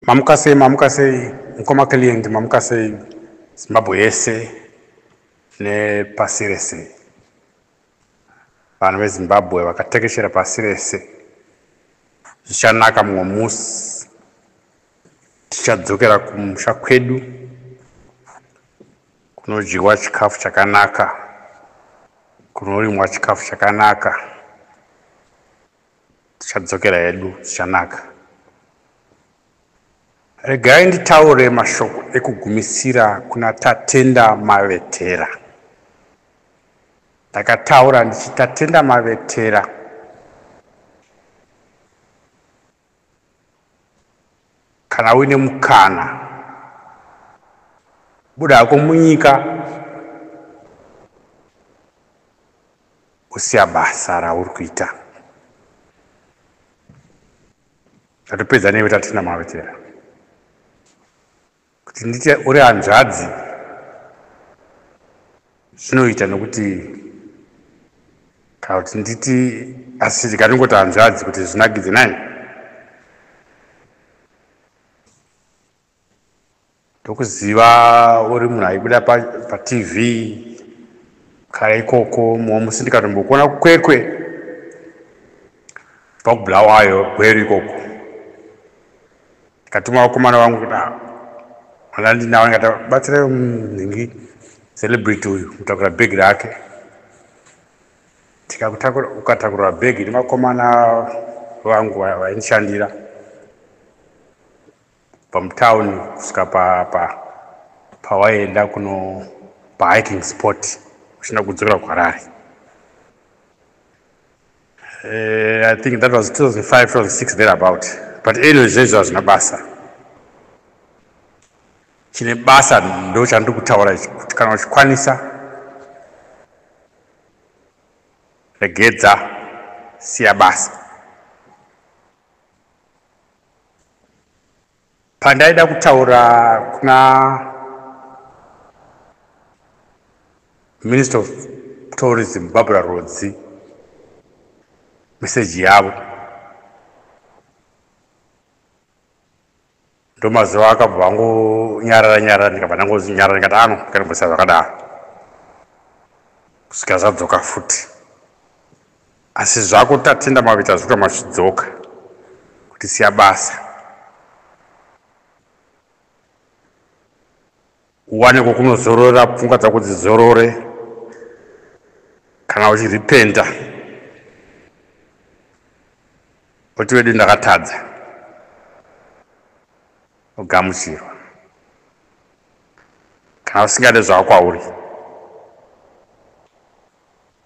Mamukasei mkoma client mamukasei Zimbabwe yese ne pasi rese. Vanhu veZimbabwe vakatekeshera pasi rese. Zvichanaka mumwe musi tichadzokera kumusha kwedu kunodyiwa chikafu chakanaka, kunorimwa chikafu chakanaka. Tichadzokera hedu zvichanaka. Regai nditaure mashoko ekugumisira kuna Tatenda Mavetera. Ndakataura ndichiti Tatenda Mavetera kana uine mukana buda hako munyika usiya basa rauri kuita. Ndatopedza newe Tatenda Mavetera. Kuti nditi uri hanzvadzi zvinoita nokuti kana kuti nditi asi ndikanongoti hanzvadzi kuti zvinakidze nani. Ndokuziva uri munhu aibuda paTV kare ikoko mumwe musi ndikatombokuona kukwekwe pakuBulawayo gwero ikoko. Ndikatuma vakomana vangu kuti ndinawo ndikatabatsira nhingi celebrity uyu kutakura bhegi rake. Ukatakurwa bhegi nemakomana vangu vaindishandira pamutauni kusvika pawaenda kuno pahiking spot uchida kudzokera kuHarare. I think that was 2005, 2006 thereabout. But anyway, zvezvo hazvina basa. Chine basa ndo chandiri kutaura kuti kana uchikwanisa regedza siya basa. Pandaida kutaura kuna Minister of Tourism Barbara Rodzi meseji yavo ndo mazuva akabva angonyarara ndikabva ndangonyarara ndikati ano ndikanombisa zvakadaro kusvika zvadzoka futi. Asi zvako Tatenda Mavetera zvikuita mazvidzoka kuti siya basa uwane kwekunozorora pfungwa dzako dzizorore kana uchiripenta kuti wedu ndakatadza ugamuchirwa. Kana usingade zvako kwauri.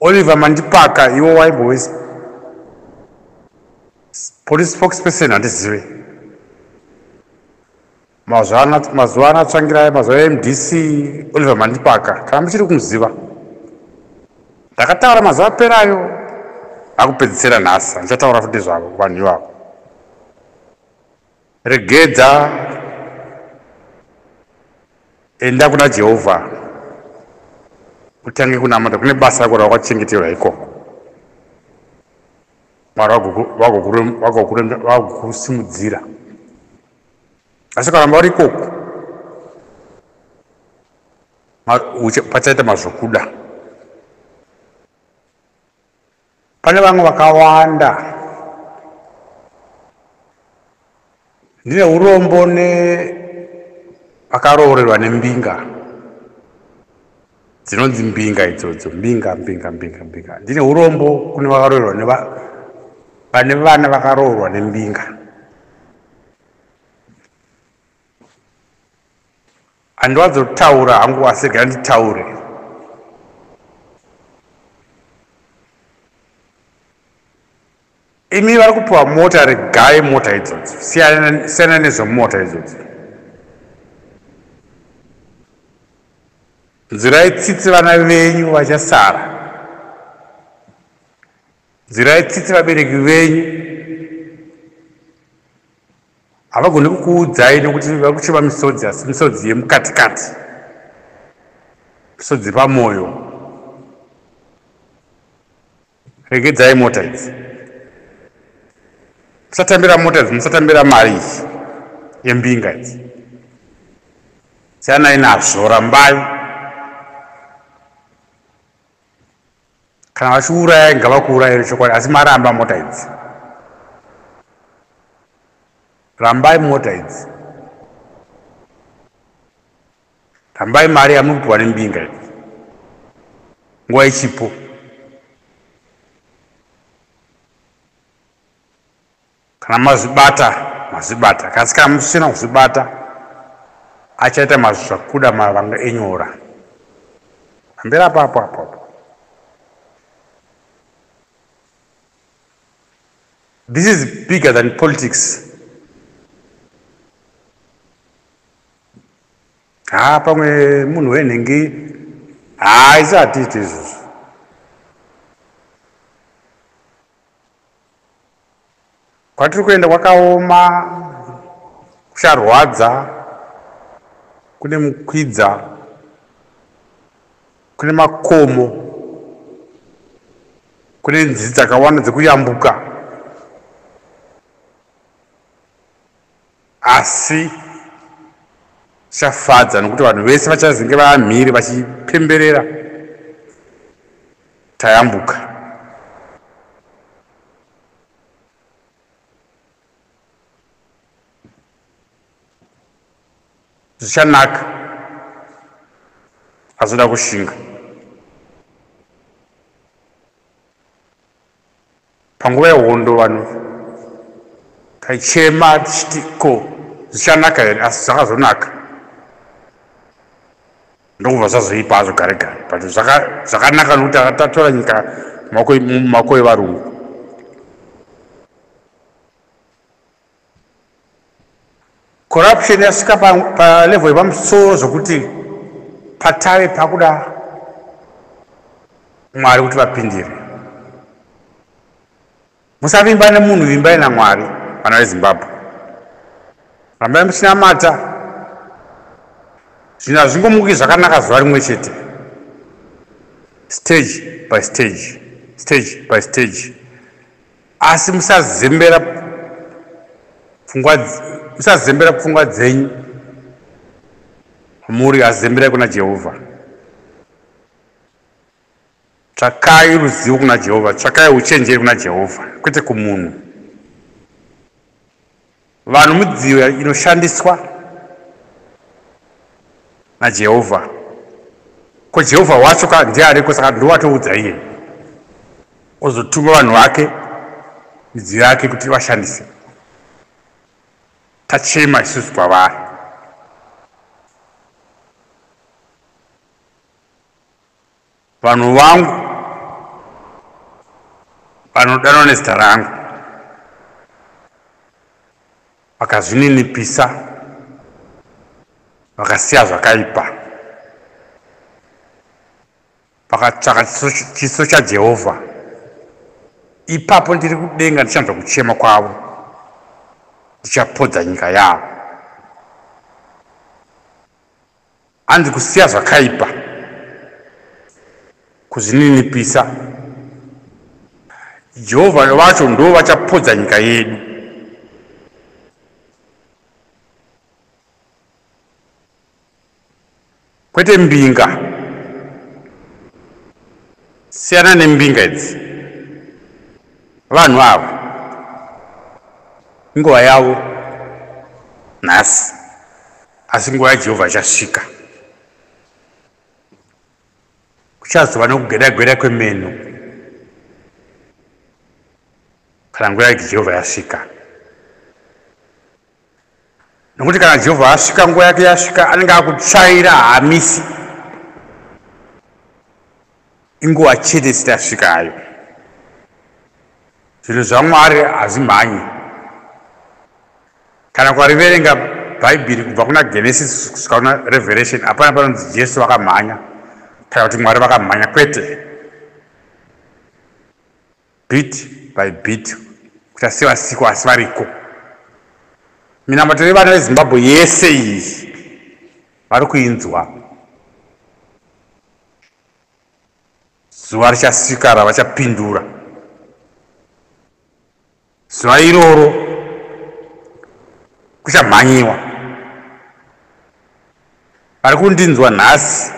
Oliver Mandipaka iwo waimbove police spokesperson handizive. Mazuva anatsvangirai mazuva eMDC Oliver Mandipaka kana muchiri kumuziva. Ndakataura mazuva aperayo akupedzisira nhasi ndichataura futi zvavo vanhu ivavo. Regedza enda kuna Jehovha utange kunamata kune basa rako rawakachengeterwa ikoko. Mwari vagokusimudzira. Asi kana uri ikoko pachaita mazvokuda. Pane vamwe vakawanda ndine urombo vakaroorerwa nembinga dzinonzi mbinga idzodzo mbinga. Ndine urombo kune vakaroorerwa vane vana vakaroorwa nembinga. Handiwadzotaura hangu asi regai nditaure. Imi vari kupiwa mota, regai mota idzodzo. Siyana nezvemota idzodzo. Nzirai tsitsi vana venyu vachasara. Nzirai tsitsi vabereki venyu. Havagoni kukuudzai nokuti vari kuchiva misodzi, asi misodzi yemukatikati. Misodzi pamwoyo. Regedzai mota idzi. Musatambira mota idzi, musatambira mari. yembinga idzi siyanai nazvo. Rambai kana vachiuraya ngavakuurayire chokwadi, asi maramba mota idzi, rambai mota idzi, rambai mari yamuri kupiwa nembinga idzi nguva ichipo. Kana mazvibata kasi kana musina kuzvibata achaita mazvakuda mavanga enyora ambera papo. This is bigger than politics. Pamwe munhu wenhengi isatiti izvozvo. Kwatiri kuenda kwakaoma, kucharwadza, kune mukwidza, kune makomo, kune nzizi dzakawanda dzekuyambuka, asi chafadza nokuti vanhu vese vachazenge vamhiri vachipemberera tayambuka. Zvichanaka azoda kushinga. Panguva yehondo vanhu taichema tichiti ko zvichanaka here, asi zvakazonaka ndokubva zvazoipa azvo gare gare. But zvakanaka nokuti tatora nyika mumaoko evarungu. Corruption yasvika palevel yepamusoro zvokuti patave pakuda Mwari kuti vapindire. Musavimba nemunhu, vimbai naMwari. Vana veZimbabwe, rambai muchinamata. Zvinhu hazvingomuki zvakanaka zuva rimwe chete, stage by stage, stage by stage. Asi musazembera pfungwa dzenyu muri, azemberai kuna Jehovha. Tsvakai ruzivo kuna Jehovha, tsvakai uchenjeri kuna Jehovha, kwete kumunhu. Vanhu midziyo inoshandiswa naJehovha. Ko Jehovha wacho ndiariko, saka ndowatoudza iye ozotuma vanhu vake, midziyo yake kuti vashandise. Tachema isusu kwavari. Vanhu vangu vanodanwa nezita rangu vakazvininipisa, vakasiya zvakaipa, vakatsvaka chiso chaJehovha, ipapo ndiri kudenga ndichanzwa kuchema kwavo, ndichapodza nyika yavo. Hanzi kusiya zvakaipa, kuzvininipisa. Jehovha vacho ndo vachapodza nyika yedu. Kwete mbinga. Siyana nembinga idzi. Vanhu avo nguva yavo nhasi, asi nguva yaJehovha ichasvika. Kuchazova nokugweda-gweda kwemeno kana nguva yaJehovha yasvika. Nokuti kana Jehovha asvika, nguva yake yasvika, anenge akutsvaira, haamisi. Inguva chete isati yasvika hayo. Zvinhu zvaMwari hazvimhanyi. Kana kwariverenga Bhaibheri kubva kuna Genesis kusvika kuna Revelation, hapana panonzi Jesu vakamhanya kana kuti Mwari vakamhanya, kwete. Bit by bit, kuti asiva siku asi variko. Minamato yevana veZimbabwe yese iyi vari kuinzwa. Zuva richasvika ravachapindura. Zuva iroro kuchamhanyiwa. Vari kundinzwa nhasi,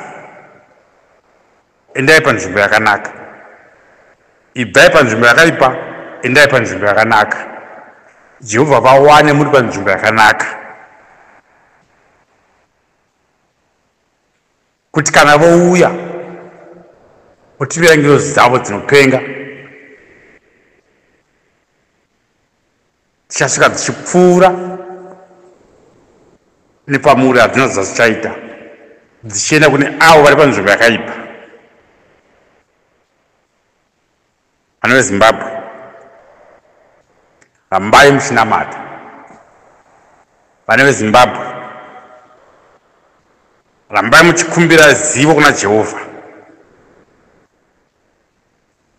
endai panzvimbo yakanaka. Ibvai panzvimbo yakaipa, endai panzvimbo yakanaka. Jehovha vawane muri panzvimbo yakanaka, kuti kana vouya utivira ngirozi dzavo dzinopenga, tichasvika dzichipfuura nepamuri hadzinoziva zvichaita, dzichienda kune avo vari panzvimbo yakaipa. Vana veZimbabwe, rambai muchinamata. Vana veZimbabwe, rambai muchikumbira zivo kuna Jehovha,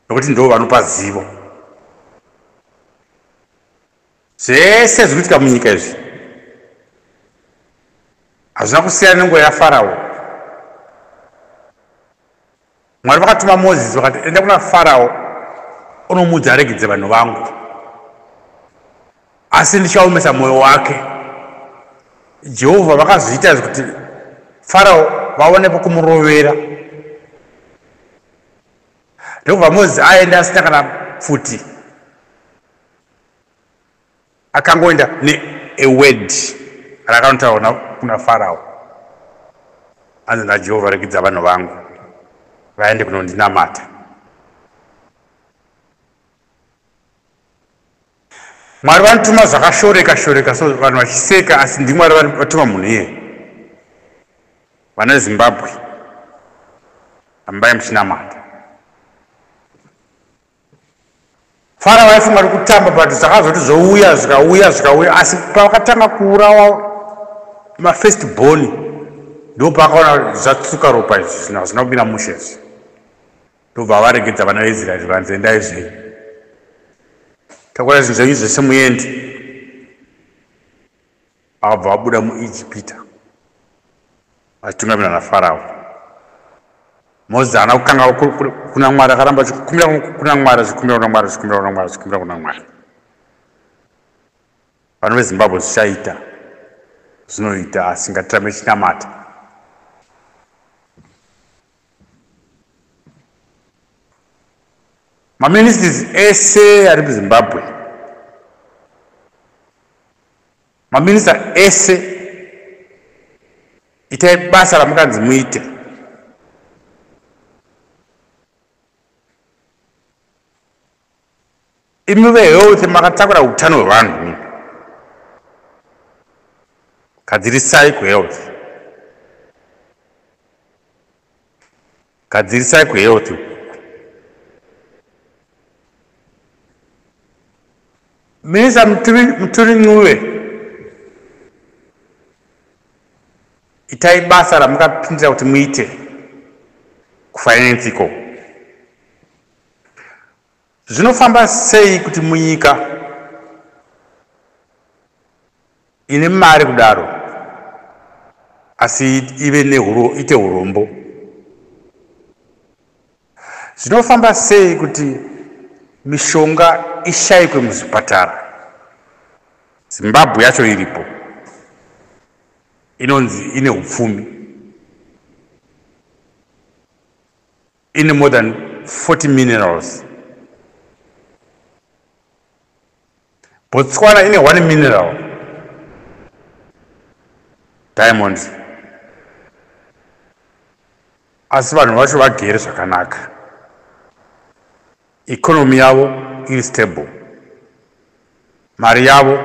nokuti ndivo vanopa zivo. Zvese zviri kuitika munyika izvi hazvina kusiyana nenguva yaFarao. Mwari vakatuma Mozisi vakati, enda kuna Farao unomudza aregedze vanhu vangu, asi ndichaomesa mwoyo wake. Jehovha vakazviita kuti Farao vaone pokumurovera. Ndokubva Mozisi aenda asina kana pfuti, akangoenda ne-word rakanotaura kuna Farao, anzi naJehovha regedza vanhu vangu vaende kunondinamata. Mwari vanotuma zvakashoreka so vanhu vachiseka, asi ndimwari vatuma munhu iye. Vana veZimbabwe, rambai muchinamata. Farao aifunga kuti kutamba, but zvakazoti zvouya zvikauya, asi pavakatanga kuurawa mafirstborn ndo pakaona zvatsuka ropa izvi zvina kubira mushe izvi, ndobva varegedza vana veIsraeri vanzi endai zvei, takura zvinhu zvenyu zvese muendi. Vakabva vabuda muIjipita vachitungamirwa naFarao. Mozisi haana kukanga kuna Mwari, akaramba achikumbira kuna Mwari, achikumbira kuna Mwari. Vanhu veZimbabwe zvichaita zvinoita, asi ngatirambe tichinamata. Maministries ese ari muZimbabwe, maminista ese, itai basa ramukanzi muite. Imi vehealth makatakura utano hwevanhu, gadzirisai kuhealth, gadzirisai kuhealth. Minisa Muturi Ncuve, itai basa ramukapindira kuti muite kufinance iko. Zvinofamba sei kuti munyika ine mari kudaro asi ive ite urombo? Zvinofamba sei kuti mishonga ishayikwe muzvipatara? Zimbabwe yacho iripo, inonzi ine upfumi, ine more than 40 minerals. Botswana ine 1 mineral, diamonds. Asi vanhu vacho vagere zvakanaka, economy yavo iri stable, mari yavo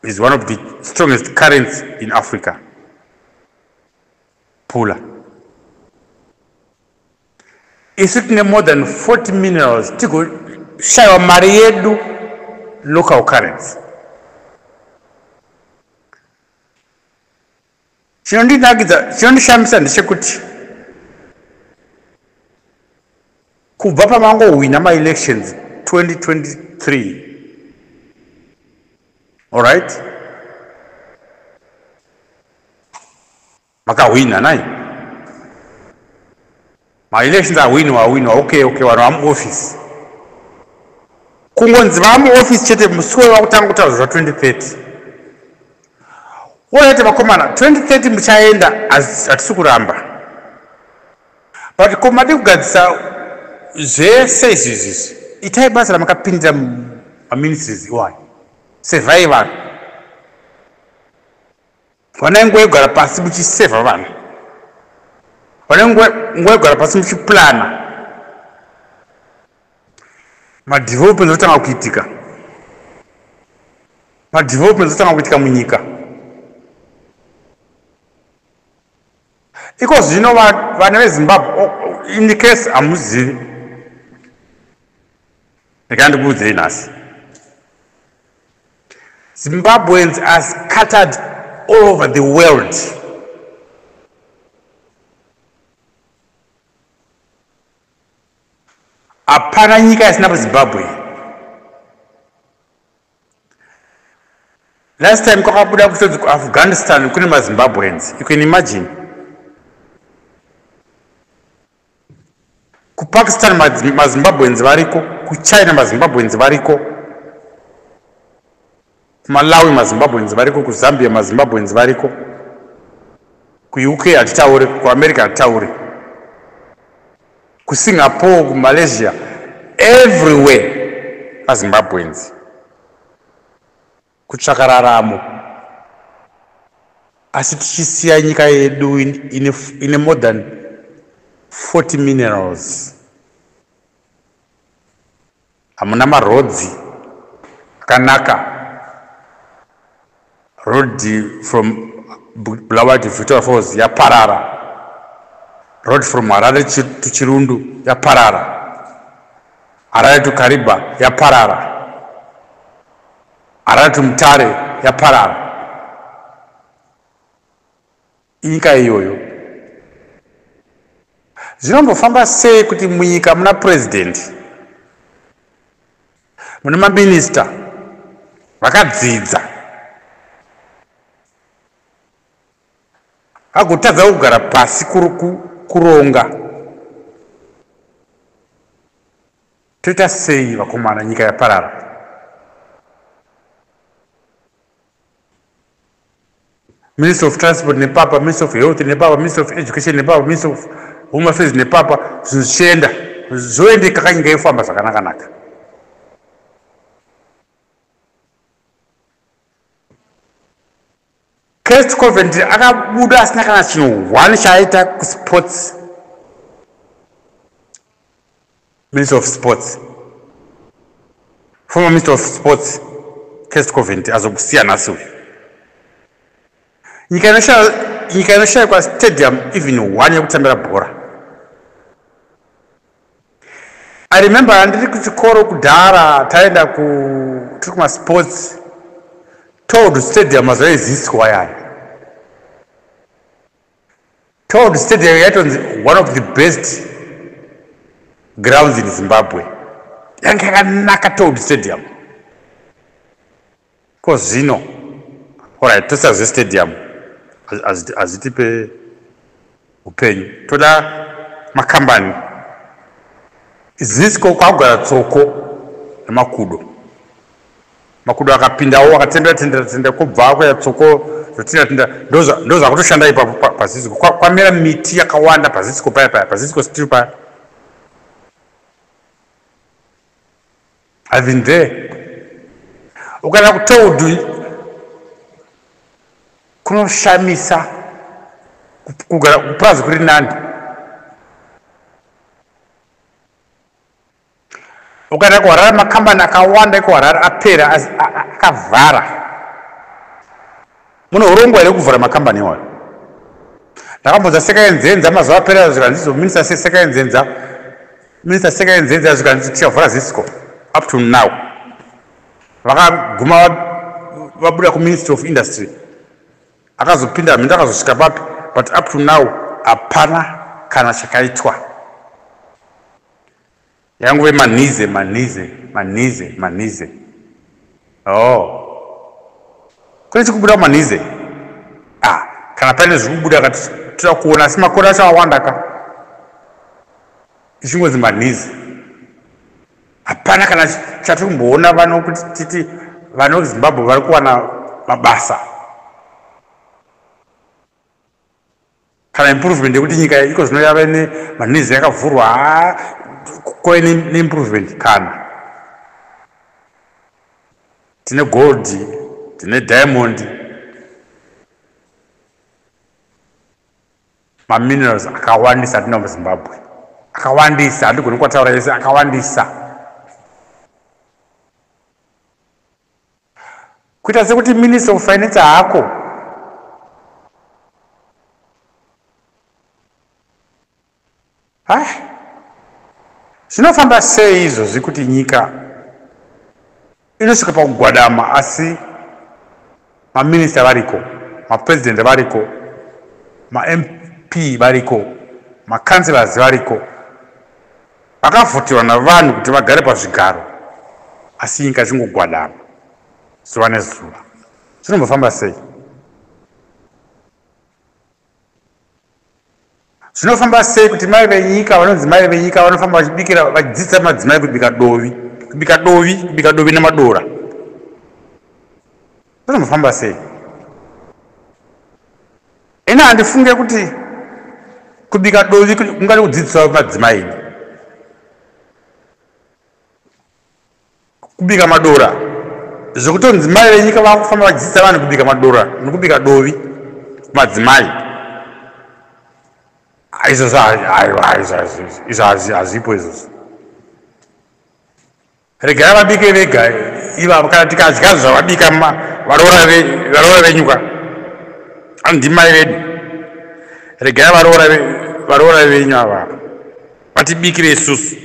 is one of the strongest currencies in Africa. Pula. Isu tine more than 40 minerals, tigo shaiwa mari yedu local currency. Chinondishamisa ndechekuti kubva pamangohwina ma-elections 2023, alright, makahwina nai ma-elections ahwinwa, okay, vanhu vamuofisi, kungonzi vamuofisi chete musi wakutanga kutaura zva 2030 Wote vakomana 2030 muchaenda atisi kuramba. But komadi kugadzisa zvese izvi itai basa ramakapindira maministries iwayo. Sevhai vanhu. Vanai nguva yekugara pasi muchisevha vanhu. Vanai nguva yekugara pasi muchiplana. Madevelopment otanga kuitika. Madevelopment otanga kuitika munyika. Because you know what, vana veZimbabwe, in the case amuzivi, ndikandikuudzei nhasi. Zimbabweans are scattered all over the world. Hapana nyika isina maZimbabwe. Last time kwakabuda kutonzi kuAfghanistan kune maZimbabweans. You can imagine. KuPakistan maZimbabweans variko, kuChina maZimbabweans variko, kuMalawi maZimbabweans variko, kuZambia maZimbabweans variko, kuUK hatitauri, kuAmerica hatitauri, kuSingapore, kuMalaysia, everywhere maZimbabweans. Kutsvaka raramo. Asi tichisiya nyika yedu ine more than 40 minerals. Hamuna marodzi akanaka. Road from Bulawayo to Victoria Falls yaparara. Road from Harare to Chirundu yaparara. Harare to Kariba yaparara. Harare to Mutare yaparara. Nyika iyoyo. Zvinombofamba sei kuti munyika muna president, muna maminista vakadzidza agotadza kugara pasi kuronga? Toita sei vakomana nyika yaparara? Minister of Transport nepapa, Minister of Health nepapa, Minister of Education nepapa, Minister of Home Affairs nepapa, zvichienda zvoendeka kanyika yofamba zvakanaka. Kurt Coventry akabuda asina kana chinhu one chaaita kusports. Minister of Sports, former Minister of Sports Kurt Coventry azokusiya nhasi uyu. Nyika inoshayikwa stadium even one yekutambira bhora. I remember ndiri kuchikoro kudhara taenda tiri kumasports, told stadium azoiziswa yaya. Told stadium yaitonzi one of the best grounds in Zimbabwe. Yanga yakanaka Told Stadium. Because zvino, alright, tosazive stadium azitipe upenyu. Toda makambani. Zisco kwagara tsoko nemakudo. Makudo akapindawo akatendera kubva kwaya tsoko zvotinda ndoza kutoshanda ipapo paZisco. Kwamera miti yakawanda paZisco paya paZisco still paya. I've been there. Ukana kutold kunoshamisa kugara kuprazi kuri nandi. Ukana kuharara makambani akawanda ekuharara apera akavhara. Muno urongwa here kuvhara makambani iwayo. Ndakambodza sekaenzenza mazuva apera zvikanzizo Minister sekaenzenza zvikanzi tichavhara Zisco. Up to now, vakaguma vabuda kuMinistry of Industry, akazopinda minda akazosvika papi, but up to now hapana kana chakaitwa. Yanguve manize. Oh, kune chikubuda manize. Kana paine zvikubuda katira kuona asi makore acho awanda ka. Ichingonzi manize. Hapana kana chatomboona vano kuti titi vano Zimbabwe vari kuwana mabasa. kana improvement yekuti nyika iko zvino yava manezi yakavhurwa kove neimprovement kana tine gold tine diamond maminerals akawandisa atina muzimbabwe akawandisa handigoni kwataura yese akawandisa kuita sekuti minister of finance hako zvinofamba sei izvozvi kuti nyika inosvika pakugwadama asi maminista variko mapresident variko mamp variko makanselors variko vakavhotiwa navanhu kuti vagare pazvigaro asi nyika chingogwadama zuva nezuva zvinombofamba sei zvinofamba sei kuti mai venyika vanonzi mai venyika vanofamba vachibikira vachidzidzisa madzimai kubika dovi nemadora zvinofamba sei ina handifunge kuti kubika dovi kungari kudzidzisa madzimai kubika madora zvokutonzi mai venyika vakufamba vachidzidzisa vanhu kubika madora nekubika dovi madzimai izvozvo hazvipo izvozvo regai vabike vega iva kana tikadya zvavabika varoora venyuka andimai vedu regai varoora venyu ava vatibikire isusu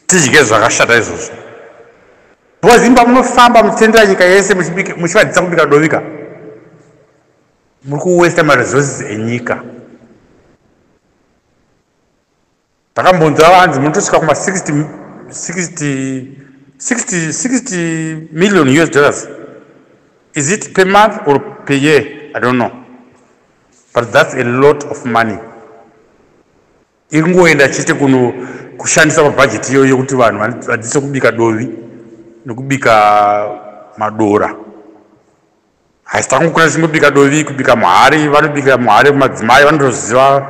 tidye zvakashata izvozvo bozimba munofamba muchitendera nyika yese muchivadzisa kubika dovika muri kuwesta maresources enyika takambonzwa vanzi munotosvika kuma 60 million US dollars. Is it per month or per year? I don't know, but that's a lot of money. Ingoenda chete kushandisa mabudget iyoyo kuti vanhu vadzise kubika dovi nekubika madora. Haistangu kuna simbobika dovi kubika muhari, vanobika muhari madzimai vanoziva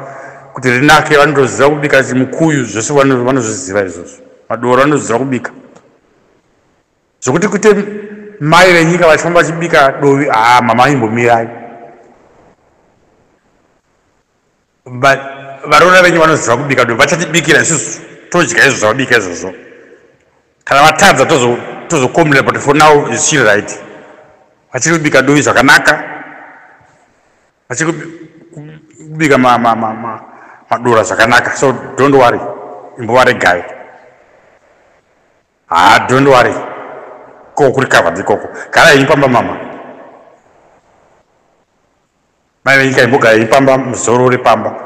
kuti rinake, vanoziva kubika chimukuyu, zvose vanozviziva izvozvo. Madora vanoziva kubika. Zvokuti kuti mai venyika vachifamba vachibika dovi, mama imbomirai. But varona venyu vanoziva kubika dovi, vachatibikira isusu todya izvo zvavabika izvozvo. Kana vatadza tozokomera, but for now is still right. Vachiri kubika dovi zvakanaka, vachiri kubika madora zvakanaka, so don't worry, imbovaregai. Don't worry, koko kuri covered ikoko. Kana impamba mama, mai venyika imbogara ipamba muzoro repamba.